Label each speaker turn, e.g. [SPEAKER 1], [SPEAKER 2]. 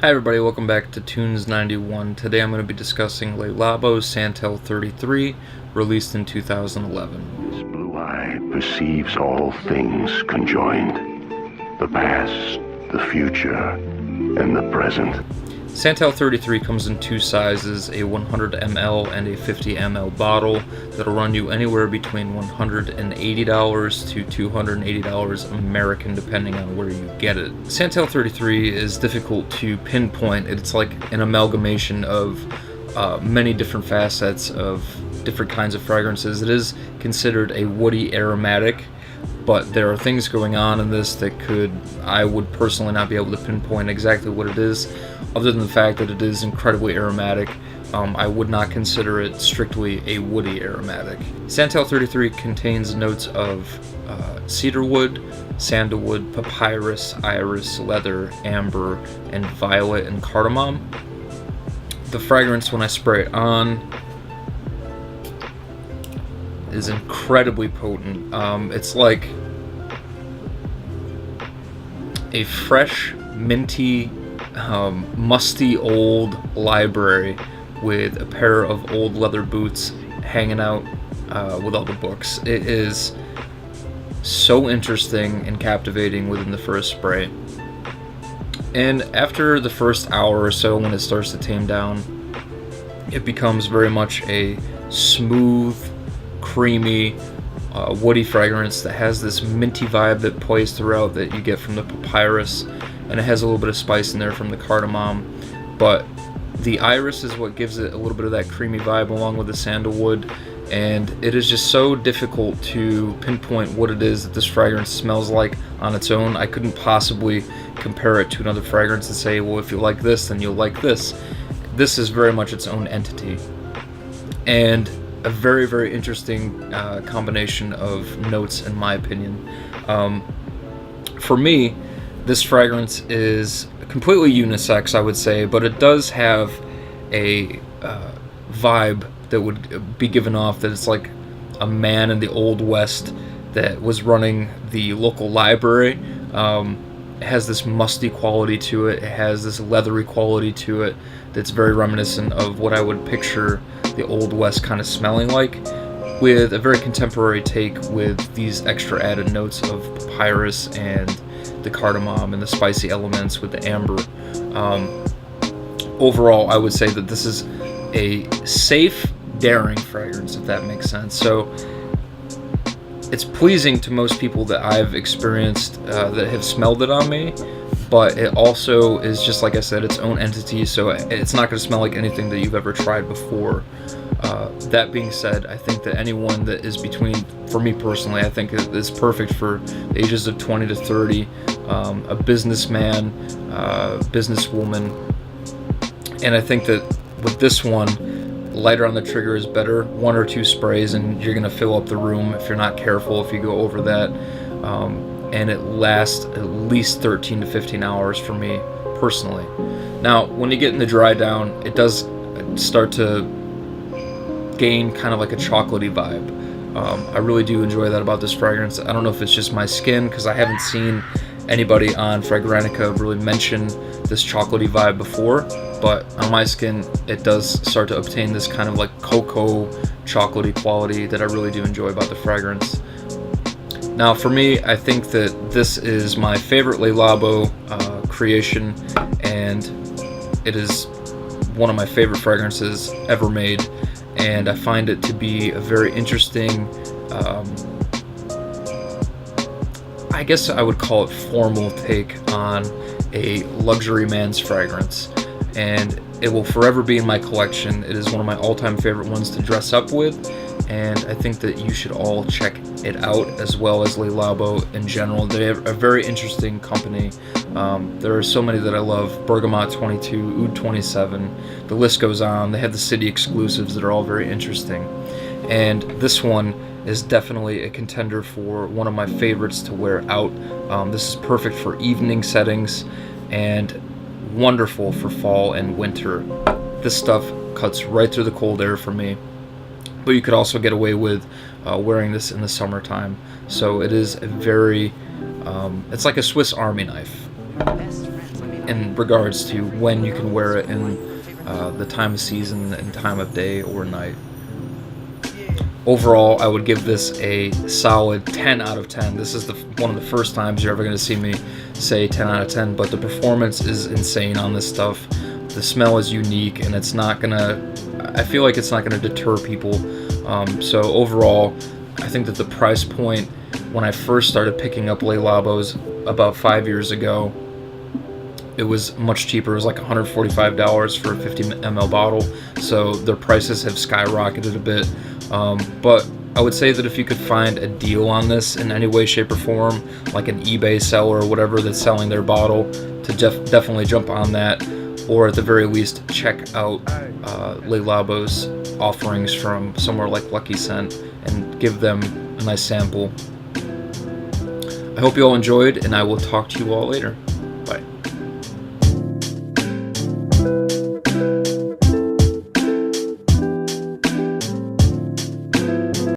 [SPEAKER 1] Hi everybody, welcome back to Tunes 91. Today I'm going to be discussing Labo Santal 33, released in 2011.
[SPEAKER 2] His blue eye perceives all things conjoined. The past, the future, and the present.
[SPEAKER 1] Santal 33 comes in two sizes, a 100 ml and a 50 ml bottle that'll run you anywhere between $180 to $280 American depending on where you get it. Santal 33 is difficult to pinpoint. It's like an amalgamation of many different facets of different kinds of fragrances. It is considered a woody aromatic, but there are things going on in this that I would personally not be able to pinpoint exactly what it is, other than the fact that it is incredibly aromatic. I would not consider it strictly a woody aromatic. Santal 33 contains notes of cedarwood, sandalwood, papyrus, iris, leather, amber, and violet and cardamom. The fragrance, when I spray it on, is incredibly potent. It's like a fresh, minty, musty old library with a pair of old leather boots hanging out with all the books. It is so interesting and captivating within the first spray. And after the first hour or so, when it starts to tame down, it becomes very much a smooth, creamy, woody fragrance that has this minty vibe that plays throughout that you get from the papyrus, and it has a little bit of spice in there from the cardamom, but the iris is what gives it a little bit of that creamy vibe along with the sandalwood, and it is just so difficult to pinpoint what it is that this fragrance smells like on its own. I couldn't possibly compare it to another fragrance and say, well, if you like this, then you'll like this. This is very much its own entity, and a very, very interesting combination of notes, in my opinion. For me, this fragrance is completely unisex, I would say, but it does have a vibe that would be given off that it's like a man in the Old West that was running the local library. It has this musty quality to it. It has this leathery quality to it that's very reminiscent of what I would picture the Old West kind of smelling like, with a very contemporary take with these extra added notes of papyrus and the cardamom and the spicy elements with the amber. Overall, I would say that this is a safe, daring fragrance, if that makes sense. So it's pleasing to most people that I've experienced that have smelled it on me, but it also is, just like I said, its own entity, so it's not going to smell like anything that you've ever tried before. That being said, I think that anyone that is between, for me personally, I think it's perfect for the ages of 20 to 30, a businessman, businesswoman, and I think that with this one, lighter on the trigger is better. One or two sprays and you're going to fill up the room if you're not careful, if you go over that. And it lasts at least 13 to 15 hours for me personally. Now, when you get in the dry down, it does start to gain kind of like a chocolatey vibe. I really do enjoy that about this fragrance. I don't know if it's just my skin, because I haven't seen anybody on Fragrantica really mention this chocolatey vibe before, but on my skin it does start to obtain this kind of like cocoa chocolatey quality that I really do enjoy about the fragrance. Now for me, I think that this is my favorite Le Labo creation, and it is one of my favorite fragrances ever made, and I find it to be a very interesting, I guess I would call it formal take on a luxury man's fragrance, and it will forever be in my collection. It is one of my all-time favorite ones to dress up with, and I think that you should all check it out, as well as Le Labo in general. They have a very interesting company. There are so many that I love: Bergamot 22, Oud 27, the list goes on. They have the city exclusives that are all very interesting, and this one is definitely a contender for one of my favorites to wear out. This is perfect for evening settings and wonderful for fall and winter. This stuff cuts right through the cold air for me, but you could also get away with wearing this in the summertime. So it is a very, it's like a Swiss Army knife.
[SPEAKER 3] Best friends. I mean,
[SPEAKER 1] in regards to when you can wear it in the time of season and time of day or night. Overall, I would give this a solid 10 out of 10. This is one of the first times you're ever going to see me say 10 out of 10, but the performance is insane on this stuff. The smell is unique, and it's not going to, I feel like it's not going to deter people. So overall, I think that the price point, when I first started picking up Le Labos about 5 years ago, it was much cheaper. It was like $145 for a 50 ml bottle. So their prices have skyrocketed a bit. But I would say that if you could find a deal on this in any way, shape, or form, like an eBay seller or whatever that's selling their bottle, to definitely jump on that, or at the very least check out Le Labo's offerings from somewhere like Lucky Scent and give them a nice sample. I hope you all enjoyed, and I will talk to you all later.